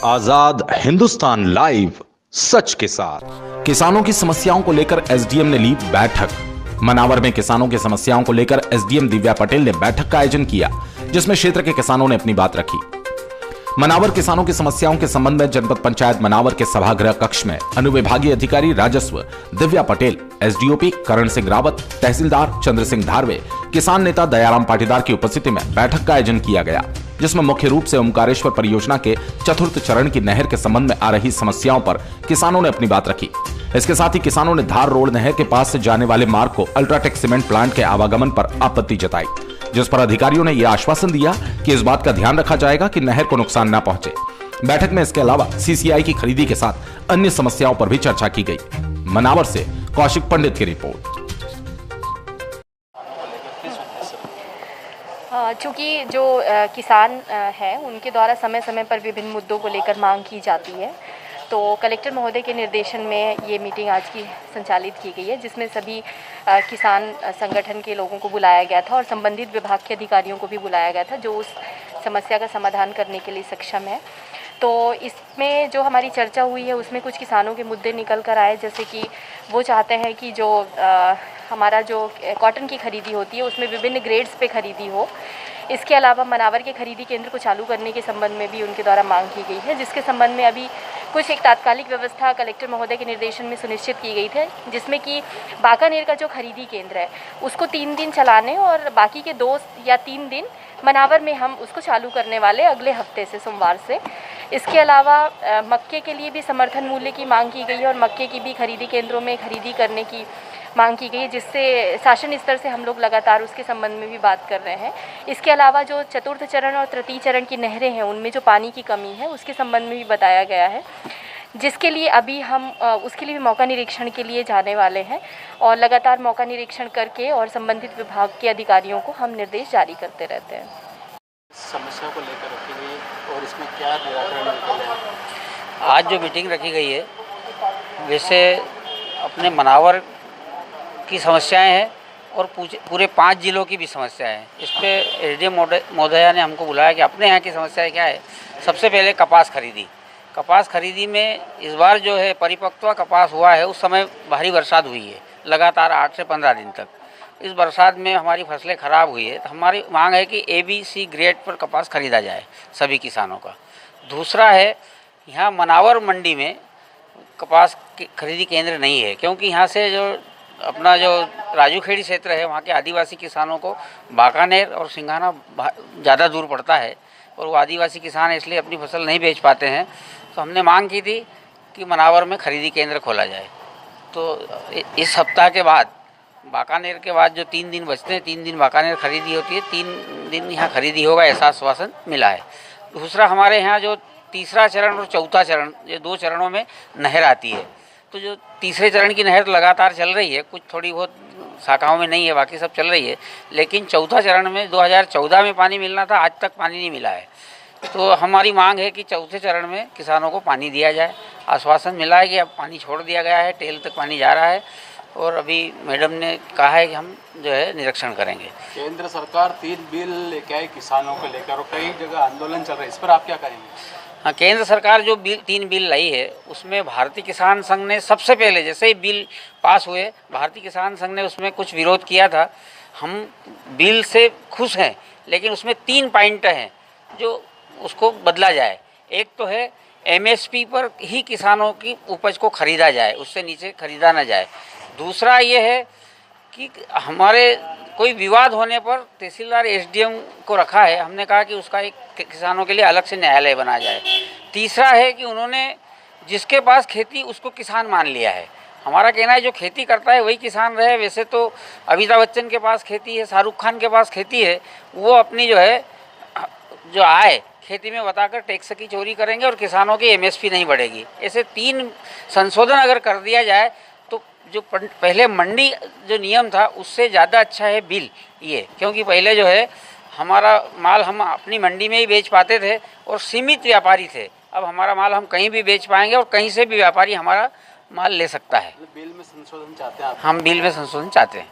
आजाद Hindustan live, सच के साथ। किसानों की समस्याओं को लेकर एसडीएम ने ली बैठक। मनावर में किसानों की समस्याओं को लेकर एसडीएम दिव्या पटेल ने बैठक का आयोजन किया, जिसमें क्षेत्र के किसानों ने अपनी बात रखी। मनावर किसानों की समस्याओं के संबंध में जनपद पंचायत मनावर के सभागृह कक्ष में अनुविभागीय अधिकारी राजस्व दिव्या पटेल, एसडीओपी करण सिंह रावत, तहसीलदार चंद्र सिंह धारवे, किसान नेता दयाराम पाटीदार की उपस्थिति में बैठक का आयोजन किया गया, जिसमें मुख्य रूप से ओमकारेश्वर परियोजना के चतुर्थ चरण की नहर के संबंध में आ रही समस्याओं पर किसानों ने अपनी बात रखी। इसके साथ ही किसानों ने धार रोड नहर के पास से जाने वाले मार्ग को अल्ट्राटेक सीमेंट प्लांट के आवागमन पर आपत्ति जताई, जिस पर अधिकारियों ने यह आश्वासन दिया कि इस बात का ध्यान रखा जाएगा कि नहर को नुकसान न पहुंचे। बैठक में इसके अलावा सीसीआई की खरीदी के साथ अन्य समस्याओं पर भी चर्चा की गई। मनावर से कौशिक पंडित की रिपोर्ट। चूँकि जो किसान हैं उनके द्वारा समय समय पर विभिन्न मुद्दों को लेकर मांग की जाती है, तो कलेक्टर महोदय के निर्देशन में ये मीटिंग आज की संचालित की गई है, जिसमें सभी किसान संगठन के लोगों को बुलाया गया था और संबंधित विभाग के अधिकारियों को भी बुलाया गया था, जो उस समस्या का समाधान करने के लिए सक्षम है। तो इसमें जो हमारी चर्चा हुई है उसमें कुछ किसानों के मुद्दे निकल कर आए, जैसे कि वो चाहते हैं कि जो हमारा जो कॉटन की खरीदी होती है उसमें विभिन्न ग्रेड्स पे खरीदी हो। इसके अलावा मनावर के खरीदी केंद्र को चालू करने के संबंध में भी उनके द्वारा मांग की गई है, जिसके संबंध में अभी कुछ एक तात्कालिक व्यवस्था कलेक्टर महोदय के निर्देशन में सुनिश्चित की गई थी, जिसमें कि बाकानेर का जो खरीदी केंद्र है उसको 3 दिन चलाने और बाकी के 2 या 3 दिन मनावर में हम उसको चालू करने वाले अगले हफ्ते से, सोमवार से। इसके अलावा मक्के के लिए भी समर्थन मूल्य की मांग की गई है और मक्के की भी खरीदी केंद्रों में खरीदी करने की मांग की गई है, जिससे शासन स्तर से हम लोग लगातार उसके संबंध में भी बात कर रहे हैं। इसके अलावा जो चतुर्थ चरण और तृतीय चरण की नहरें हैं उनमें जो पानी की कमी है उसके संबंध में भी बताया गया है, जिसके लिए अभी हम उसके लिए भी मौका निरीक्षण के लिए जाने वाले हैं और लगातार मौका निरीक्षण करके और संबंधित विभाग के अधिकारियों को हम निर्देश जारी करते रहते हैं। समस्या को लेकर रखी गई और इसमें क्या निराकरण निकला है? आज जो मीटिंग रखी गई है, वैसे अपने मनावर की समस्याएं हैं और पूरे 5 जिलों की भी समस्याएं हैं। इस पे एसडीएम महोदया ने हमको बुलाया कि अपने यहाँ की समस्याएं क्या है। सबसे पहले कपास खरीदी में इस बार जो है परिपक्व कपास हुआ है, उस समय भारी बरसात हुई है लगातार 8 से 15 दिन तक। इस बरसात में हमारी फसलें ख़राब हुई है, तो हमारी मांग है कि ABC ग्रेड पर कपास खरीदा जाए सभी किसानों का। दूसरा है, यहाँ मनावर मंडी में कपास खरीदी केंद्र नहीं है, क्योंकि यहाँ से जो अपना जो राजूखेड़ी क्षेत्र है वहाँ के आदिवासी किसानों को बाकानेर और सिंघाना ज़्यादा दूर पड़ता है और वो आदिवासी किसान इसलिए अपनी फसल नहीं बेच पाते हैं। तो हमने मांग की थी कि मनावर में खरीदी केंद्र खोला जाए। तो इस सप्ताह के बाद बाकानेर के बाद जो 3 दिन बचते हैं, 3 दिन बाकानेर खरीदी होती है, 3 दिन यहाँ खरीदी होगा, ऐसा आश्वासन मिला है। दूसरा, हमारे यहाँ जो तीसरा चरण और चौथा चरण, ये 2 चरणों में नहर आती है, तो जो तीसरे चरण की नहर लगातार चल रही है, कुछ थोड़ी बहुत शाखाओं में नहीं है, बाकी सब चल रही है, लेकिन चौथा चरण में 2014 में पानी मिलना था, आज तक पानी नहीं मिला है। तो हमारी मांग है कि चौथे चरण में किसानों को पानी दिया जाए। आश्वासन मिला है कि अब पानी छोड़ दिया गया है, टेल तक पानी जा रहा है और अभी मैडम ने कहा है कि हम जो है निरीक्षण करेंगे। केंद्र सरकार 3 बिल लेके आई किसानों को लेकर और कई जगह आंदोलन चल रहा है, इस पर आप क्या कहेंगे? हाँ, केंद्र सरकार जो 3 बिल लाई है उसमें भारतीय किसान संघ ने सबसे पहले, जैसे ही बिल पास हुए, भारतीय किसान संघ ने उसमें कुछ विरोध किया था। हम बिल से खुश हैं, लेकिन उसमें 3 पॉइंट हैं जो उसको बदला जाए। एक तो है MSP पर ही किसानों की उपज को खरीदा जाए, उससे नीचे खरीदा ना जाए। दूसरा ये है कि हमारे कोई विवाद होने पर तहसीलदार SDM को रखा है, हमने कहा कि उसका एक किसानों के लिए अलग से न्यायालय बनाया जाए। तीसरा है कि उन्होंने जिसके पास खेती उसको किसान मान लिया है। हमारा कहना है जो खेती करता है वही किसान रहे। वैसे तो अमिताभ बच्चन के पास खेती है, शाहरुख खान के पास खेती है, वो अपनी जो है जो आय खेती में बताकर टैक्स की चोरी करेंगे और किसानों की MSP नहीं बढ़ेगी। ऐसे 3 संशोधन अगर कर दिया जाए तो जो पहले मंडी जो नियम था उससे ज़्यादा अच्छा है बिल ये, क्योंकि पहले जो है हमारा माल हम अपनी मंडी में ही बेच पाते थे और सीमित व्यापारी थे। अब हमारा माल हम कहीं भी बेच पाएंगे और कहीं से भी व्यापारी हमारा माल ले सकता है। बिल में संशोधन चाहते हैं आप? हम बिल में संशोधन चाहते हैं।